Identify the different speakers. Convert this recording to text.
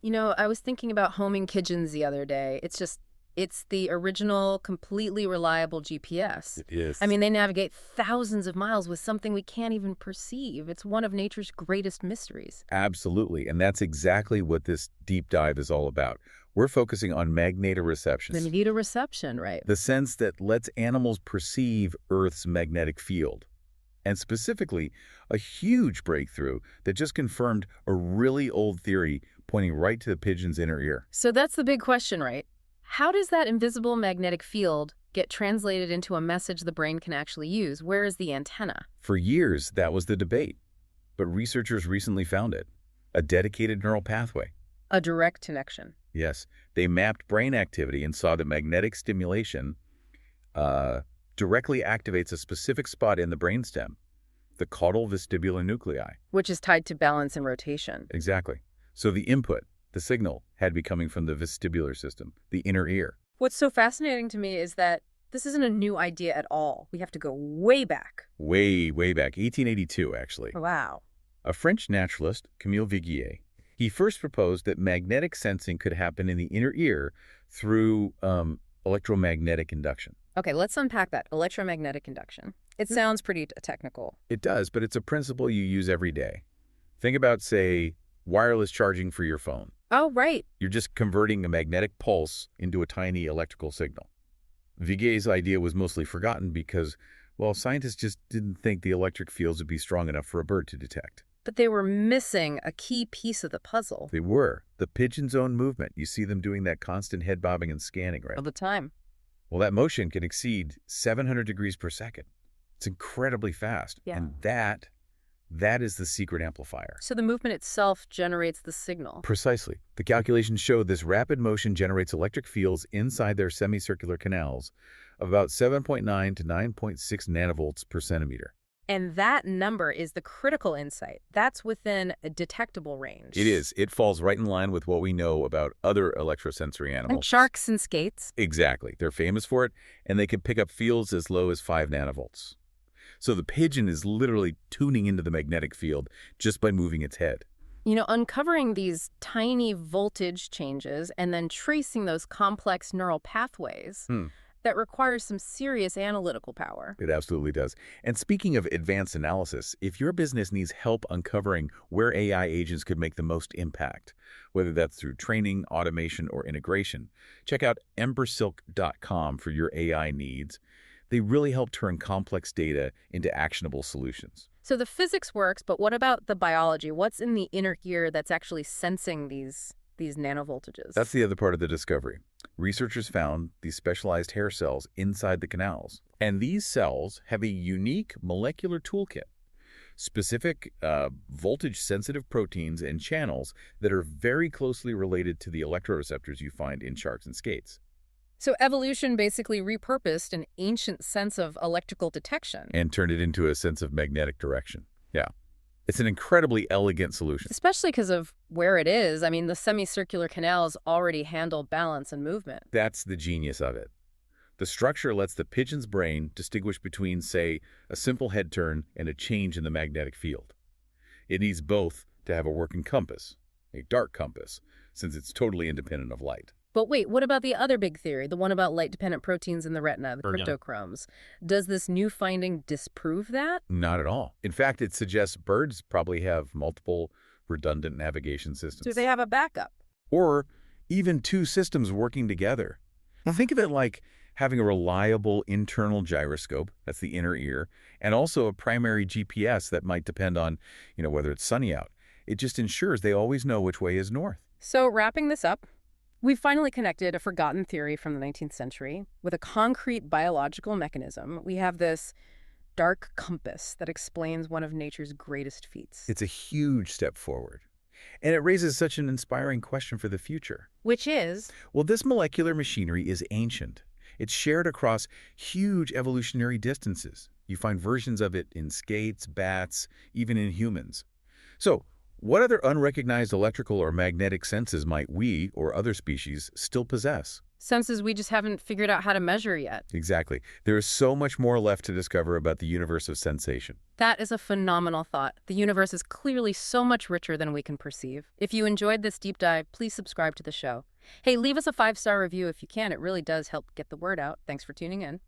Speaker 1: You know, I was thinking about homing pigeons the other day. It's the original, completely reliable GPS.
Speaker 2: It is.
Speaker 1: I mean, they navigate thousands of miles with something we can't even perceive. It's one of nature's greatest mysteries.
Speaker 2: Absolutely. And that's exactly what this deep dive is all about. We're focusing on
Speaker 1: The
Speaker 2: magnetoreception,
Speaker 1: magnetoreception, right?
Speaker 2: the sense that lets animals perceive Earth's magnetic field. And specifically, a huge breakthrough that just confirmed a really old theory pointing right to the pigeon's inner ear.
Speaker 1: So that's the big question, right? How does that invisible magnetic field get translated into a message the brain can actually use? Where is the antenna?
Speaker 2: For years, that was the debate. But researchers recently found it, a dedicated neural pathway.
Speaker 1: A direct connection.
Speaker 2: Yes, they mapped brain activity and saw that magnetic stimulation directly activates a specific spot in the brainstem, the caudal vestibular nuclei.
Speaker 1: Which is tied to balance and rotation.
Speaker 2: Exactly. So the input, the signal, had to be coming from the vestibular system, the inner ear.
Speaker 1: What's so fascinating to me is that this isn't a new idea at all. We have to go way back.
Speaker 2: Way, way back, 1882, actually.
Speaker 1: Wow.
Speaker 2: A French naturalist, Camille Vigier, he first proposed that magnetic sensing could happen in the inner ear through electromagnetic induction.
Speaker 1: Okay, let's unpack that. Electromagnetic induction. It sounds pretty technical.
Speaker 2: It does, but it's a principle you use every day. Think about, say, wireless charging for your phone.
Speaker 1: Oh, right.
Speaker 2: You're just converting a magnetic pulse into a tiny electrical signal. Vigier's idea was mostly forgotten because, well, scientists just didn't think the electric fields would be strong enough for a bird to detect.
Speaker 1: But they were missing a key piece of the puzzle.
Speaker 2: They were. The pigeon's own movement. You see them doing that constant head bobbing and scanning, right?
Speaker 1: All the time.
Speaker 2: Well, that motion can exceed 700 degrees per second. It's incredibly fast.
Speaker 1: Yeah.
Speaker 2: And that is the secret amplifier.
Speaker 1: So the movement itself generates the signal.
Speaker 2: Precisely. The calculations show this rapid motion generates electric fields inside their semicircular canals of about 7.9 to 9.6 nanovolts per centimeter.
Speaker 1: And that number is the critical insight. That's within a detectable range.
Speaker 2: It is. It falls right in line with what we know about other electrosensory animals.
Speaker 1: Like sharks and skates.
Speaker 2: Exactly. They're famous for it, and they can pick up fields as low as 5 nanovolts. So the pigeon is literally tuning into the magnetic field just by moving its head.
Speaker 1: You know, uncovering these tiny voltage changes and then tracing those complex neural pathways, that requires some serious analytical power.
Speaker 2: It absolutely does. And speaking of advanced analysis, if your business needs help uncovering where AI agents could make the most impact, whether that's through training, automation, or integration, check out embersilk.com for your AI needs. They really help turn complex data into actionable solutions.
Speaker 1: So the physics works, but what about the biology? What's in the inner ear that's actually sensing these nanovoltages?
Speaker 2: That's the other part of the discovery. Researchers found these specialized hair cells inside the canals. And these cells have a unique molecular toolkit, specific voltage-sensitive proteins and channels that are very closely related to the electroreceptors you find in sharks and skates.
Speaker 1: So evolution basically repurposed an ancient sense of electrical detection.
Speaker 2: And turned it into a sense of magnetic direction. Yeah. It's an incredibly elegant solution.
Speaker 1: Especially because of where it is. I mean, the semicircular canals already handle balance and movement.
Speaker 2: That's the genius of it. The structure lets the pigeon's brain distinguish between, say, a simple head turn and a change in the magnetic field. It needs both to have a working compass, a dark compass, since it's totally independent of light.
Speaker 1: But wait, what about the other big theory, the one about light-dependent proteins in the retina, the cryptochromes? Does this new finding disprove that?
Speaker 2: Not at all. In fact, it suggests birds probably have multiple redundant navigation systems.
Speaker 1: Do they have a backup?
Speaker 2: Or even two systems working together. Now think of it like having a reliable internal gyroscope, that's the inner ear, and also a primary GPS that might depend on, whether it's sunny out. It just ensures they always know which way is north.
Speaker 1: So wrapping this up, we've finally connected a forgotten theory from the 19th century with a concrete biological mechanism. We have this dark compass that explains one of nature's greatest feats.
Speaker 2: It's a huge step forward. And it raises such an inspiring question for the future.
Speaker 1: Which is?
Speaker 2: Well, this molecular machinery is ancient. It's shared across huge evolutionary distances. You find versions of it in skates, bats, even in humans. So, What other unrecognized electrical or magnetic senses might we, or other species, still possess?
Speaker 1: Senses we just haven't figured out how to measure yet.
Speaker 2: Exactly. There is so much more left to discover about the universe of sensation.
Speaker 1: That is a phenomenal thought. The universe is clearly so much richer than we can perceive. If you enjoyed this deep dive, please subscribe to the show. Hey, leave us a 5-star review if you can. It really does help get the word out. Thanks for tuning in.